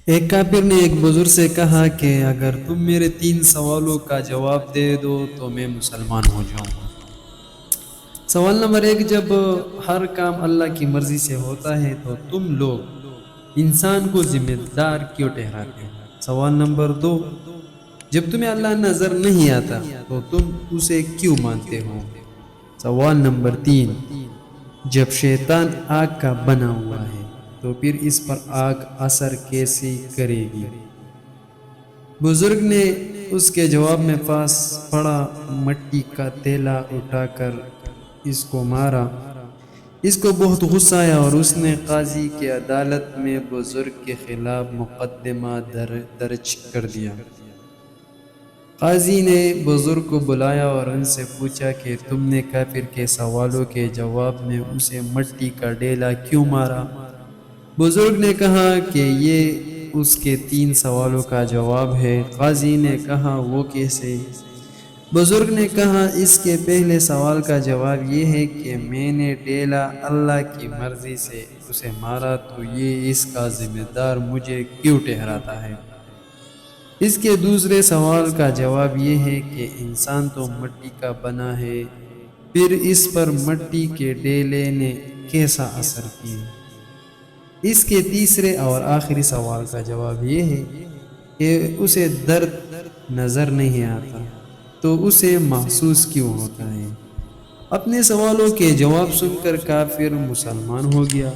ایک کافر نے ایک بزرگ سے کہا کہ اگر تم میرے 3 سوالوں کا جواب دے دو تو میں مسلمان ہو جاؤں گا۔ سوال نمبر 1، جب ہر کام اللہ کی مرضی سے ہوتا ہے تو تم لوگ انسان کو ذمہ دار کیوں ٹھہراتے ہو؟ سوال نمبر 2، جب تمہیں اللہ نظر نہیں آتا تو تم اسے کیوں مانتے ہو؟ سوال نمبر 3، جب شیطان آگ کا بنا ہوا ہے تو پھر اس پر آگ اثر کیسے کرے گی؟ بزرگ نے اس کے جواب میں پاس پڑا مٹی کا تیلا اٹھا کر اس کو مارا۔ اس کو بہت غصہ آیا اور اس نے قاضی کی عدالت میں بزرگ کے خلاف مقدمہ درج کر دیا۔ قاضی نے بزرگ کو بلایا اور ان سے پوچھا کہ تم نے کافر کے سوالوں کے جواب میں اسے مٹی کا ڈیلا کیوں مارا؟ بزرگ نے کہا کہ یہ اس کے 3 سوالوں کا جواب ہے۔ قاضی نے کہا وہ کیسے؟ بزرگ نے کہا اس کے پہلے سوال کا جواب یہ ہے کہ میں نے ڈیلا اللہ کی مرضی سے اسے مارا تو یہ اس کا ذمہ دار مجھے کیوں ٹھہراتا ہے؟ اس کے دوسرے سوال کا جواب یہ ہے کہ انسان تو مٹی کا بنا ہے، پھر اس پر مٹی کے ڈیلے نے کیسا اثر کیا؟ اس کے تیسرے اور آخری سوال کا جواب یہ ہے کہ اسے درد نظر نہیں آتا تو اسے محسوس کیوں ہوتا ہے؟ اپنے سوالوں کے جواب سن کر کافر مسلمان ہو گیا۔